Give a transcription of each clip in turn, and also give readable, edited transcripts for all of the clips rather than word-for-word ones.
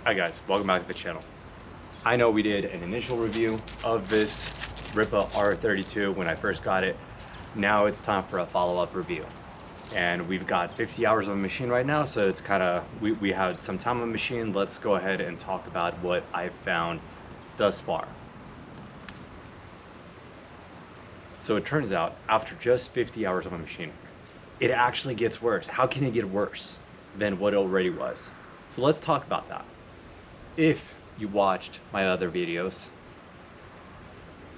Hi guys, welcome back to the channel. I know we did an initial review of this Rippa R32 when I first got it. Now it's time for a follow-up review. And we've got 50 hours of a machine right now, so it's kind of, we had some time on the machine. Let's go ahead and talk about what I've found thus far. So it turns out, after just 50 hours of a machine, it actually gets worse. How can it get worse than what it already was? So let's talk about that. If you watched my other videos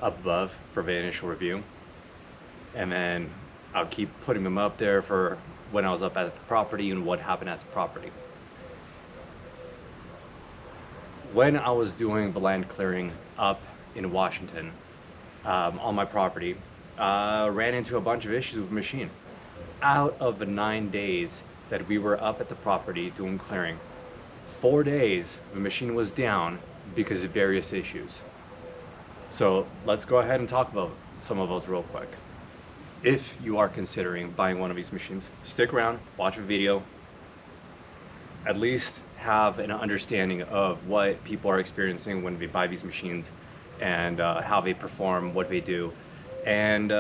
up above for the initial review, and then I'll keep putting them up there for when I was up at the property and what happened at the property. When I was doing the land clearing up in Washington on my property, ran into a bunch of issues with the machine. Out of the 9 days that we were up at the property doing clearing, 4 days the machine was down because of various issues. So let's go ahead and talk about some of those real quick. If you are considering buying one of these machines, stick around, watch a video, at least have an understanding of what people are experiencing when they buy these machines and how they perform, what they do, and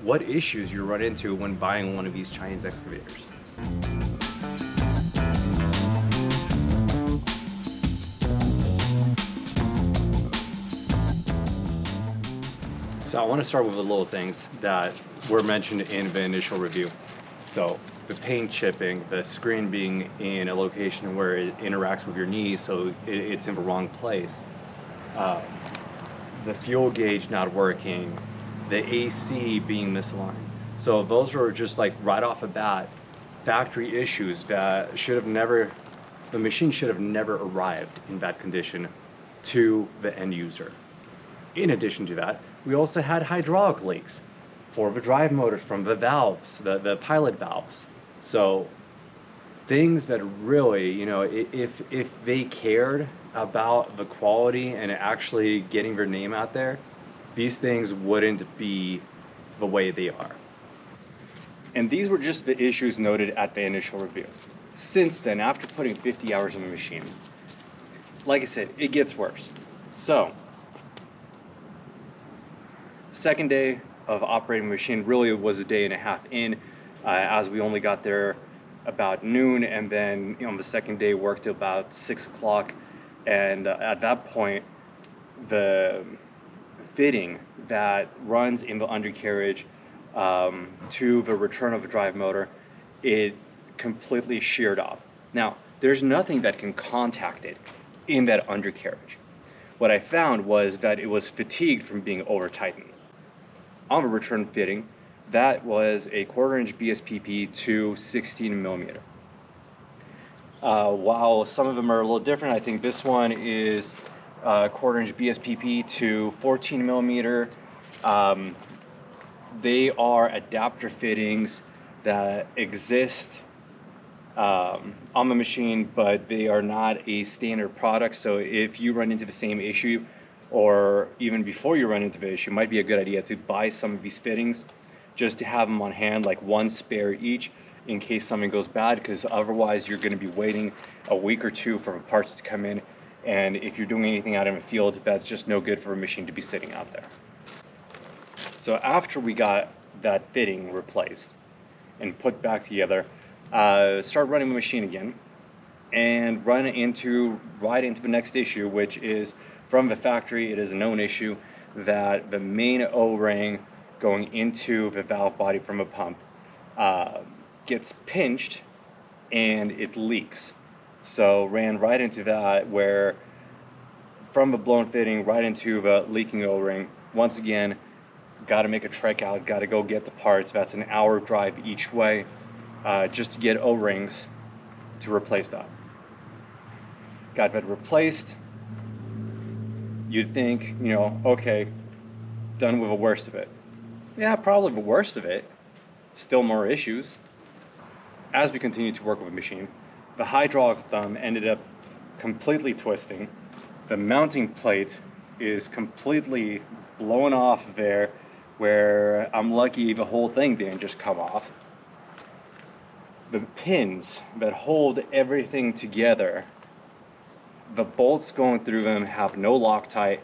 what issues you run into when buying one of these Chinese excavators. So I want to start with the little things that were mentioned in the initial review. So the paint chipping, the screen being in a location where it interacts with your knee, so it's in the wrong place. The fuel gauge not working, the AC being misaligned. So those are just like right off the bat, factory issues that the machine should have never arrived in that condition to the end user. In addition to that, we also had hydraulic leaks for the drive motors from the valves, the pilot valves. So things that really, you know, if they cared about the quality and actually getting their name out there, these things wouldn't be the way they are. And these were just the issues noted at the initial review. Since then, after putting 50 hours on the machine, like I said, it gets worse. So, second day of operating the machine really was a day and a half in, as we only got there about noon, and then on the second day worked till about 6 o'clock. And at that point, the fitting that runs in the undercarriage to the return of the drive motor, it completely sheared off. Now, there's nothing that can contact it in that undercarriage. What I found was that it was fatigued from being over tightened. On the return fitting, that was a 1/4 inch BSPP to 16 millimeter. While some of them are a little different, I think this one is 1/4 inch BSPP to 14 millimeter. They are adapter fittings that exist on the machine, but they are not a standard product. So if you run into the same issue, or even before you run into the issue, it might be a good idea to buy some of these fittings just to have them on hand, like one spare each, in case something goes bad, because otherwise you're going to be waiting a week or two for the parts to come in. And if you're doing anything out in the field, that's just no good for a machine to be sitting out there. So after we got that fitting replaced and put back together, start running the machine again and run right into the next issue, which is from the factory. It is a known issue that the main O-ring going into the valve body from a pump gets pinched and it leaks. So ran right into that, where from the blown fitting right into the leaking O-ring. Once again, got to make a trek out, got to go get the parts. That's an hour drive each way just to get O-rings to replace that. Got that replaced. You'd think, you know, okay, done with the worst of it. Yeah, probably the worst of it. Still more issues. As we continue to work with the machine, the hydraulic thumb ended up completely twisting. The mounting plate is completely blown off there, where I'm lucky the whole thing didn't just come off. The pins that hold everything together The bolts going through them have no Loctite.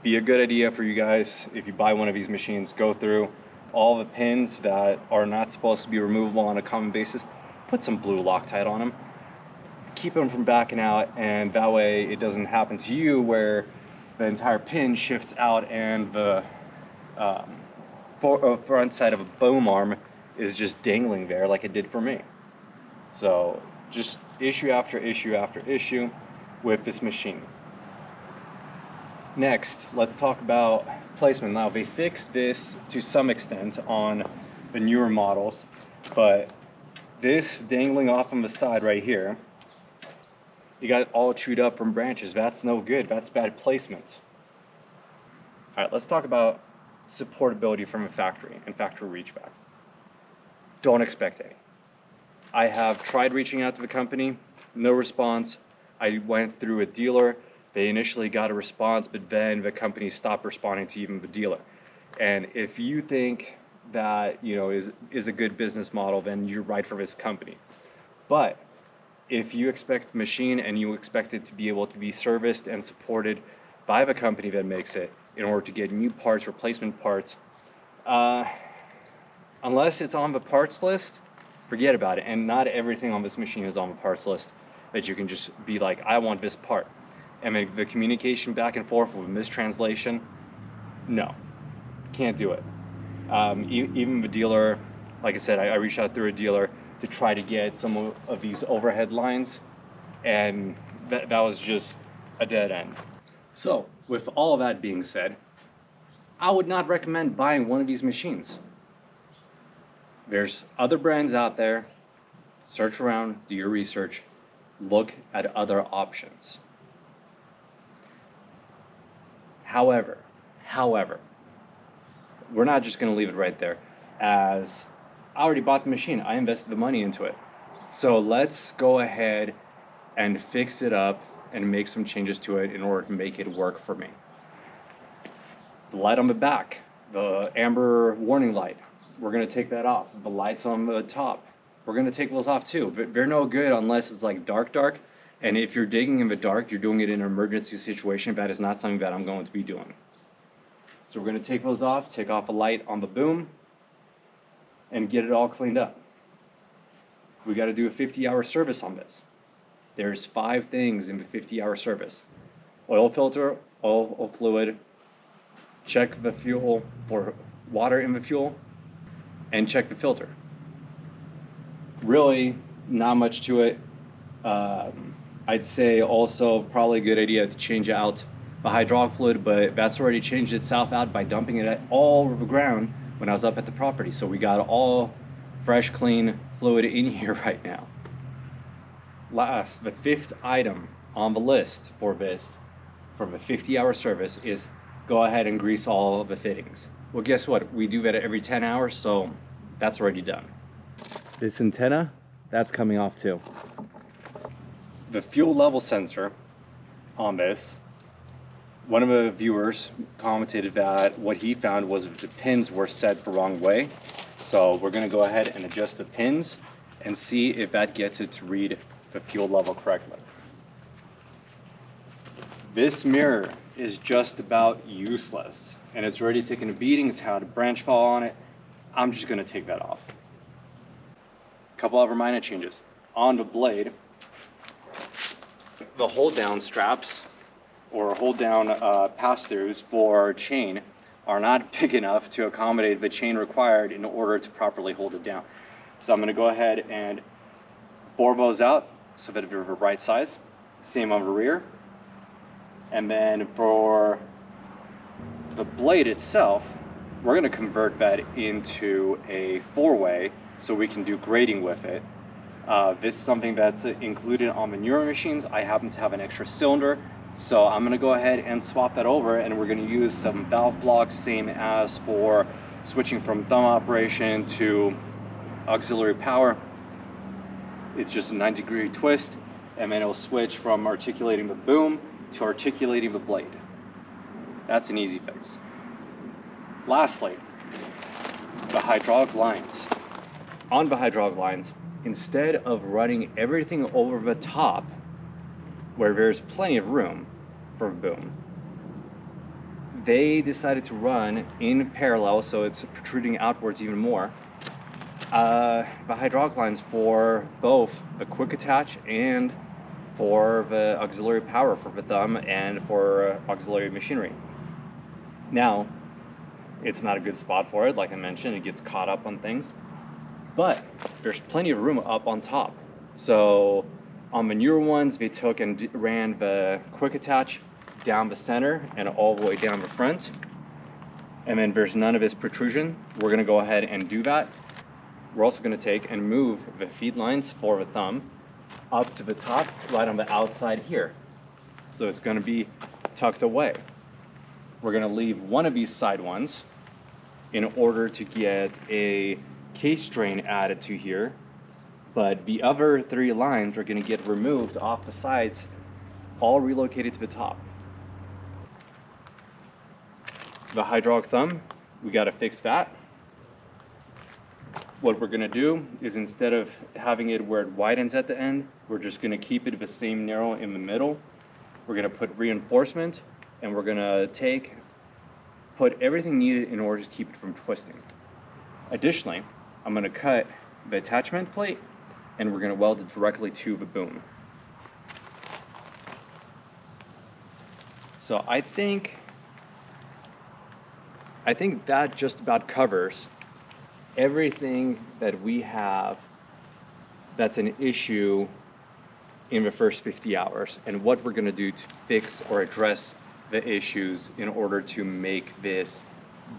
Be a good idea for you guys, if you buy one of these machines, go through all the pins that are not supposed to be removable on a common basis, put some blue Loctite on them, keep them from backing out, and that way it doesn't happen to you where the entire pin shifts out and the front side of a boom arm is just dangling there like it did for me. So just issue after issue after issue with this machine. Next, let's talk about placement. Now, they fixed this to some extent on the newer models, but this dangling off on the side right here, you got it all chewed up from branches. That's no good. That's bad placement. All right, let's talk about supportability from a factory and factory reach back. Don't expect any. I have tried reaching out to the company, no response. I went through a dealer. They initially got a response, but then the company stopped responding to even the dealer. And if you think that, you know, is a good business model, then you're right for this company. But if you expect the machine and you expect it to be able to be serviced and supported by the company that makes it in order to get new parts, replacement parts, unless it's on the parts list, forget about it. And not everything on this machine is on the parts list that you can just be like, I want this part. And the communication back and forth with mistranslation, no, can't do it. Even the dealer, like I said, I reached out through a dealer to try to get some of these overhead lines, and that was just a dead end. So with all of that being said, I would not recommend buying one of these machines. There's other brands out there. Search around, do your research, look at other options. However, we're not just going to leave it right there, as I already bought the machine. I invested the money into it. So let's go ahead and fix it up and make some changes to it in order to make it work for me. The light on the back, the amber warning light, we're going to take that off. The lights on the top, we're going to take those off too. They're no good unless it's like dark. And if you're digging in the dark, you're doing it in an emergency situation. That is not something that I'm going to be doing. So we're going to take those off, take off a light on the boom, and get it all cleaned up. We got to do a 50-hour service on this. There's 5 things in the 50-hour service. Oil filter, oil fluid, check the fuel for water in the fuel, and check the filter. Really, not much to it. I'd say also probably a good idea to change out the hydraulic fluid, but that's already changed itself out by dumping it all over the ground when I was up at the property. So we got all fresh, clean fluid in here right now. Last, the 5th item on the list for this, for the 50-hour service, is go ahead and grease all of the fittings. Well, guess what? We do that every 10 hours, so that's already done. This antenna, that's coming off too. The fuel level sensor on this, one of the viewers commented that what he found was the pins were set the wrong way. So we're going to go ahead and adjust the pins and see if that gets it to read the fuel level correctly. This mirror is just about useless, and it's already taken a beating. It's had a branch fall on it. I'm just going to take that off. A couple other minor changes. On the blade, the hold down straps or hold down pass-throughs for chain are not big enough to accommodate the chain required in order to properly hold it down. So I'm going to go ahead and bore those out so that they're the right size. Same on the rear. And then for the blade itself, we're going to convert that into a 4-way so we can do grading with it. This is something that's included on the newer machines. I happen to have an extra cylinder, so I'm going to go ahead and swap that over, and we're going to use some valve blocks, same as for switching from thumb operation to auxiliary power. It's just a 90-degree twist, and then it'll switch from articulating the boom to articulating the blade. That's an easy fix. Lastly, the hydraulic lines. On the hydraulic lines, instead of running everything over the top, where there's plenty of room for boom, they decided to run in parallel, so it's protruding outwards even more, the hydraulic lines for both the quick attach and for the auxiliary power for the thumb and for auxiliary machinery. Now, it's not a good spot for it, like I mentioned, it gets caught up on things, but there's plenty of room up on top. So on the newer ones, they took and ran the quick attach down the center and all the way down the front, and then there's none of this protrusion. We're going to go ahead and do that. We're also going to take and move the feed lines for the thumb up to the top, right on the outside here. So it's going to be tucked away. We're going to leave one of these side ones in order to get a case drain added to here, but the other 3 lines are going to get removed off the sides, all relocated to the top. The hydraulic thumb, we got to fix that. What we're going to do is, instead of having it where it widens at the end, we're just going to keep it the same narrow in the middle. We're going to put reinforcement, and we're going to put everything needed in order to keep it from twisting. Additionally, I'm going to cut the attachment plate, and we're going to weld it directly to the boom. So I think that just about covers everything that we have that's an issue in the first 50 hours and what we're going to do to fix or address the issues in order to make this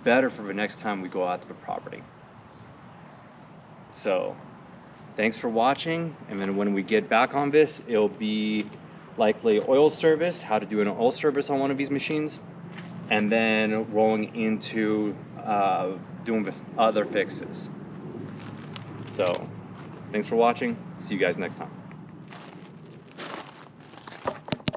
better for the next time we go out to the property. So thanks for watching, and then when we get back on this, it'll be likely oil service, how to do an oil service on one of these machines, and then rolling into doing the other fixes. So thanks for watching. See you guys next time.